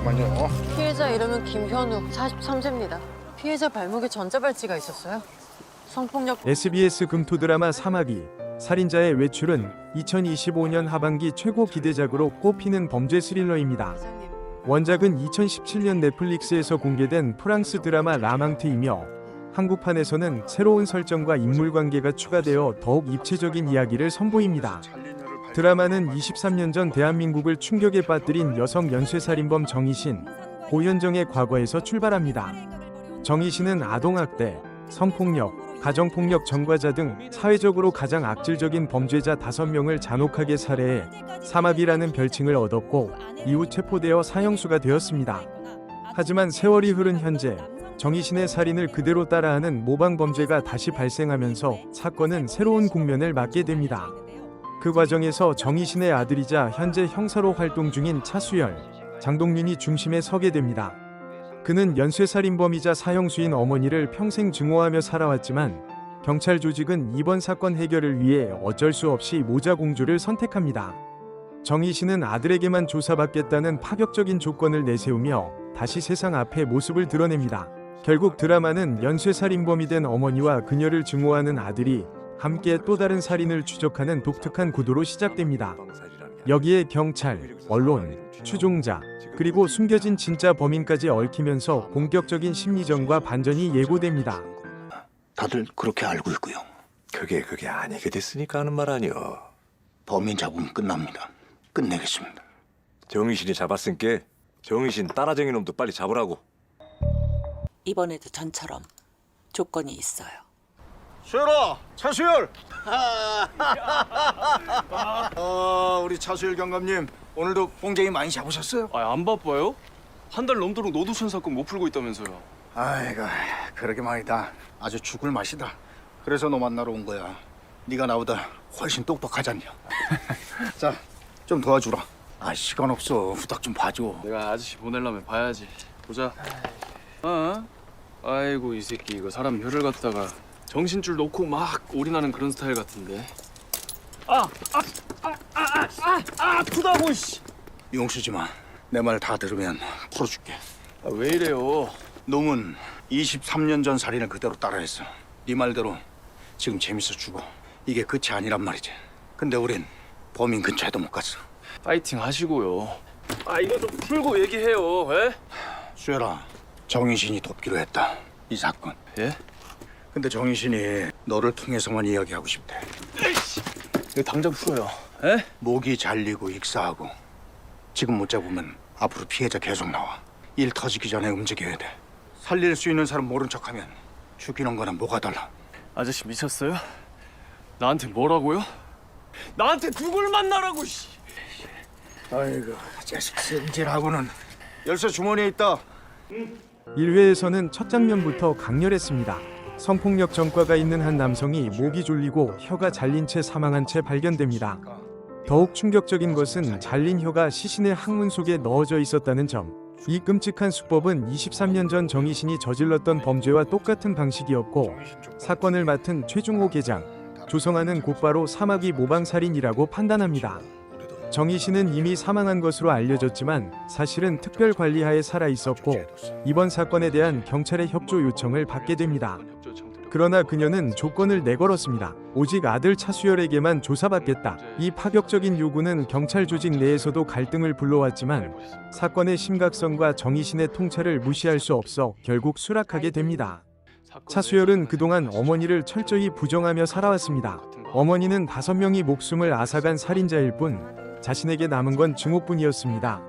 잠깐만요. 피해자 이름은 김현욱, 43세입니다. 피해자 발목에 전자발찌가 있었어요. 성폭력. SBS 금토 드라마 사마귀 살인자의 외출은 2025년 하반기 최고 기대작으로 꼽히는 범죄 스릴러입니다. 원작은 2017년 넷플릭스에서 공개된 프랑스 드라마 라망트이며 한국판에서는 새로운 설정과 인물관계가 추가되어 더욱 입체적인 이야기를 선보입니다. 드라마는 23년 전 대한민국을 충격에 빠뜨린 여성 연쇄살인범 정희신, 고현정의 과거에서 출발합니다. 정희신은 아동학대, 성폭력, 가정폭력 전과자 등 사회적으로 가장 악질적인 범죄자 5명을 잔혹하게 살해해 사마귀라는 별칭을 얻었고 이후 체포되어 사형수가 되었습니다. 하지만 세월이 흐른 현재 정희신의 살인을 그대로 따라하는 모방범죄가 다시 발생하면서 사건은 새로운 국면을 맞게 됩니다. 그 과정에서 정희신의 아들이자 현재 형사로 활동 중인 차수열, 장동윤이 중심에 서게 됩니다. 그는 연쇄살인범이자 사형수인 어머니를 평생 증오하며 살아왔지만 경찰 조직은 이번 사건 해결을 위해 어쩔 수 없이 모자공주를 선택합니다. 정희신은 아들에게만 조사받겠다는 파격적인 조건을 내세우며 다시 세상 앞에 모습을 드러냅니다. 결국 드라마는 연쇄살인범이 된 어머니와 그녀를 증오하는 아들이 함께 또 다른 살인을 추적하는 독특한 구도로 시작됩니다. 여기에 경찰, 언론, 추종자, 그리고 숨겨진 진짜 범인까지 얽히면서 본격적인 심리전과 반전이 예고됩니다. 다들 그렇게 알고 있고요. 그게 아니게 됐으니까 하는 말 아니여. 범인 잡으면 끝납니다. 끝내겠습니다. 정의신이 잡았으니까 정의신 따라쟁이 놈도 빨리 잡으라고. 이번에도 전처럼 조건이 있어요. 수열아, 차수열. 우리 차수열 경감님 오늘도 공쟁이 많이 잡으셨어요? 안 바빠요? 한 달 넘도록 노두천 사건 못 풀고 있다면서요. 아이고, 그러게 말이다. 아주 죽을 맛이다. 그래서 너 만나러 온 거야. 네가 나보다 훨씬 똑똑하잖냐. 자, 좀 도와주라. 시간 없어. 후딱 좀 봐줘. 내가 아저씨 보내려면 봐야지. 보자. 아이고 이 새끼 이거 사람 혀를 갖다가 정신줄 놓고 막 올인하는 그런 스타일 같은데. 아프다고 씨. 용수지 마. 내 말 다 들으면 풀어줄게. 왜 이래요? 놈은 23년 전 살인을 그대로 따라했어. 네 말대로 지금 재밌어 죽어. 이게 끝이 아니란 말이지. 근데 우린 범인 근처에도 못 갔어. 파이팅 하시고요. 이거 좀 풀고 얘기해요. 에? 수열아, 정희신이 돕기로 했다. 이 사건. 예? 근데 정희신이 너를 통해서만 이야기하고 싶대. 이거 당장 풀어요. 에? 목이 잘리고 익사하고 지금 못 잡으면 앞으로 피해자 계속 나와. 일 터지기 전에 움직여야 돼. 살릴 수 있는 사람 모른 척하면 죽이는 거나 뭐가 달라. 아저씨 미쳤어요? 나한테 뭐라고요? 나한테 누굴 만나라고 씨. 아이고, 자식 승질하고는. 열쇠 주머니에 있다. 1회에서는 첫 장면부터 강렬했습니다. 성폭력 전과가 있는 한 남성이 목이 졸리고 혀가 잘린 채 사망한 채 발견됩니다. 더욱 충격적인 것은 잘린 혀가 시신의 항문 속에 넣어져 있었다는 점. 이 끔찍한 수법은 23년 전 정희신이 저질렀던 범죄와 똑같은 방식이었고 사건을 맡은 최중호 계장, 조성아는 곧바로 사마귀 모방살인이라고 판단합니다. 정희신은 이미 사망한 것으로 알려졌지만 사실은 특별관리하에 살아있었고 이번 사건에 대한 경찰의 협조 요청을 받게 됩니다. 그러나 그녀는 조건을 내걸었습니다. 오직 아들 차수열에게만 조사받겠다. 이 파격적인 요구는 경찰 조직 내에서도 갈등을 불러왔지만 사건의 심각성과 정희신의 통찰을 무시할 수 없어 결국 수락하게 됩니다. 차수열은 그동안 어머니를 철저히 부정하며 살아왔습니다. 어머니는 5명이 목숨을 앗아간 살인자일 뿐 자신에게 남은 건 증오뿐이었습니다.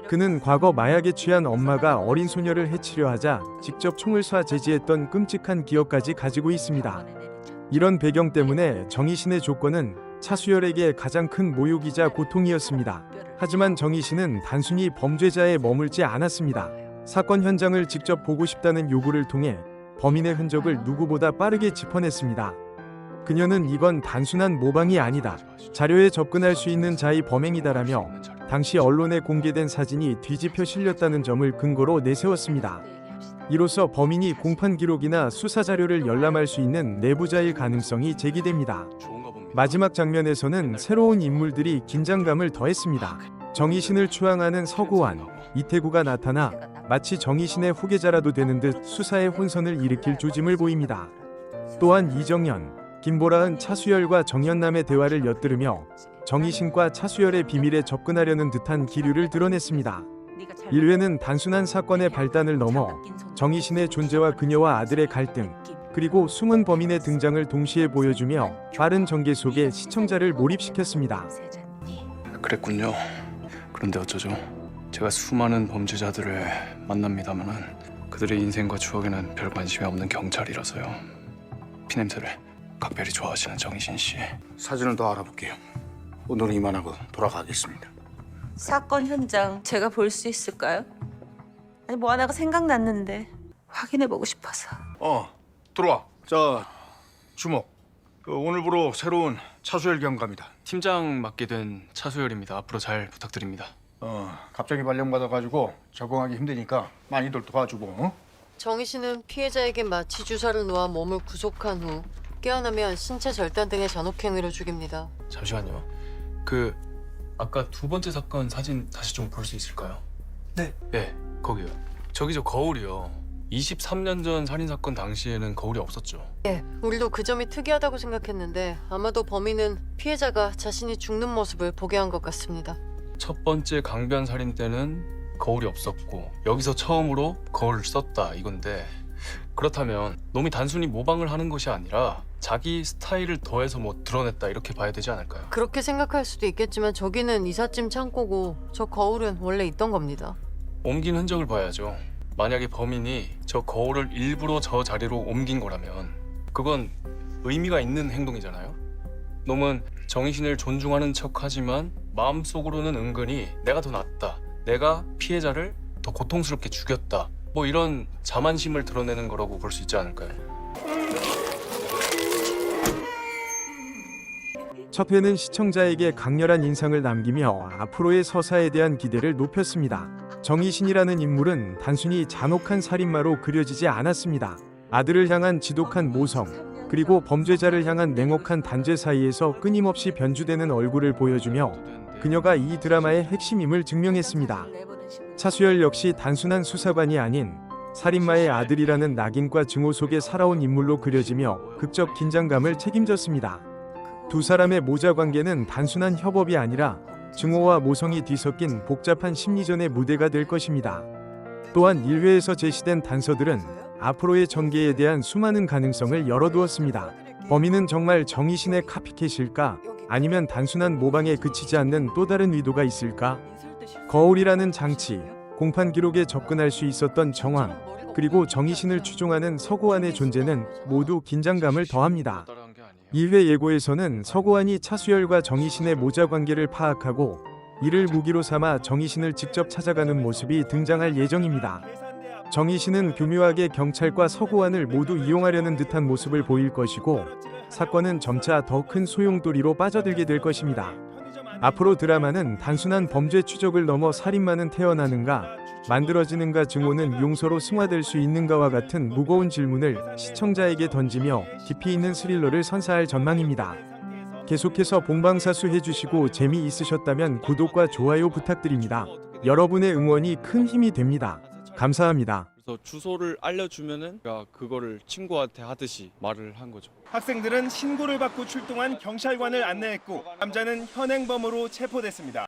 그는 과거 마약에 취한 엄마가 어린 소녀를 해치려 하자 직접 총을 쏴 제지했던 끔찍한 기억까지 가지고 있습니다. 이런 배경 때문에 정희신의 조건은 차수열에게 가장 큰 모욕이자 고통이었습니다. 하지만 정희신은 단순히 범죄자에 머물지 않았습니다. 사건 현장을 직접 보고 싶다는 요구를 통해 범인의 흔적을 누구보다 빠르게 짚어냈습니다. 그녀는 이건 단순한 모방이 아니다. 자료에 접근할 수 있는 자의 범행이다라며 당시 언론에 공개된 사진이 뒤집혀 실렸다는 점을 근거로 내세웠습니다. 이로써 범인이 공판 기록이나 수사 자료를 열람할 수 있는 내부자일 가능성이 제기됩니다. 마지막 장면에서는 새로운 인물들이 긴장감을 더했습니다. 정희신을 추앙하는 서고환, 이태구가 나타나 마치 정희신의 후계자라도 되는 듯 수사의 혼선을 일으킬 조짐을 보입니다. 또한 이정현, 김보라은 차수열과 정연남의 대화를 엿들으며 정희신과 차수열의 비밀에 접근하려는 듯한 기류를 드러냈습니다. 1회는 단순한 사건의 발단을 넘어 정희신의 존재와 그녀와 아들의 갈등, 그리고 숨은 범인의 등장을 동시에 보여주며 빠른 전개 속에 시청자를 몰입시켰습니다. 그랬군요. 그런데 어쩌죠? 제가 수많은 범죄자들을 만납니다만은 그들의 인생과 추억에는 별 관심이 없는 경찰이라서요. 피냄새를 각별히 좋아하시는 정희신 씨. 사진을 더 알아볼게요. 오늘은 이만하고 돌아가겠습니다. 사건 현장 제가 볼 수 있을까요? 아니 뭐 하나가 생각났는데 확인해보고 싶어서. 들어와. 자, 주목. 오늘부로 새로운 차수열 경감이다. 팀장 맡게 된 차수열입니다. 앞으로 잘 부탁드립니다. 갑자기 발령받아가지고 적응하기 힘드니까 많이들 도와주고. 정희 씨는 피해자에게 마취 주사를 놓아 몸을 구속한 후 깨어나면 신체 절단 등의 잔혹행위로 죽입니다. 잠시만요. 아까 두 번째 사건 사진 다시 좀 볼 수 있을까요? 네. 네, 거기요. 저기 저 거울이요. 23년 전 살인사건 당시에는 거울이 없었죠. 예, 우리도 그 점이 특이하다고 생각했는데 아마도 범인은 피해자가 자신이 죽는 모습을 보게 한 것 같습니다. 첫 번째 강변 살인 때는 거울이 없었고 여기서 처음으로 거울을 썼다 이건데, 그렇다면 놈이 단순히 모방을 하는 것이 아니라 자기 스타일을 더해서 뭐 드러냈다 이렇게 봐야 되지 않을까요? 그렇게 생각할 수도 있겠지만 저기는 이삿짐 창고고 저 거울은 원래 있던 겁니다. 옮긴 흔적을 봐야죠. 만약에 범인이 저 거울을 일부러 저 자리로 옮긴 거라면 그건 의미가 있는 행동이잖아요. 놈은 정희신을 존중하는 척하지만 마음속으로는 은근히 내가 더 낫다, 내가 피해자를 더 고통스럽게 죽였다, 뭐 이런 자만심을 드러내는 거라고 볼 수 있지 않을까요? 첫 회는 시청자에게 강렬한 인상을 남기며 앞으로의 서사에 대한 기대를 높였습니다. 정희신이라는 인물은 단순히 잔혹한 살인마로 그려지지 않았습니다. 아들을 향한 지독한 모성, 그리고 범죄자를 향한 냉혹한 단죄 사이에서 끊임없이 변주되는 얼굴을 보여주며 그녀가 이 드라마의 핵심임을 증명했습니다. 차수열 역시 단순한 수사관이 아닌 살인마의 아들이라는 낙인과 증오 속에 살아온 인물로 그려지며 극적 긴장감을 책임졌습니다. 두 사람의 모자 관계는 단순한 협업이 아니라 증오와 모성이 뒤섞인 복잡한 심리전의 무대가 될 것입니다. 또한 1회에서 제시된 단서들은 앞으로의 전개에 대한 수많은 가능성을 열어두었습니다. 범인은 정말 정희신의 카피캣일까? 아니면 단순한 모방에 그치지 않는 또 다른 의도가 있을까? 거울이라는 장치, 공판 기록에 접근할 수 있었던 정황, 그리고 정희신을 추종하는 서고환의 존재는 모두 긴장감을 더합니다. 2회 예고에서는 서고환이 차수열과 정희신의 모자 관계를 파악하고 이를 무기로 삼아 정희신을 직접 찾아가는 모습이 등장할 예정입니다. 정희신은 교묘하게 경찰과 서고환을 모두 이용하려는 듯한 모습을 보일 것이고 사건은 점차 더 큰 소용돌이로 빠져들게 될 것입니다. 앞으로 드라마는 단순한 범죄 추적을 넘어 살인마는 태어나는가, 만들어지는가, 증오는 용서로 승화될 수 있는가와 같은 무거운 질문을 시청자에게 던지며 깊이 있는 스릴러를 선사할 전망입니다. 계속해서 본방사수 해주시고 재미있으셨다면 구독과 좋아요 부탁드립니다. 여러분의 응원이 큰 힘이 됩니다. 감사합니다. 그래서 주소를 알려주면은 그거를 친구한테 하듯이 말을 한 거죠. 학생들은 신고를 받고 출동한 경찰관을 안내했고 남자는 현행범으로 체포됐습니다.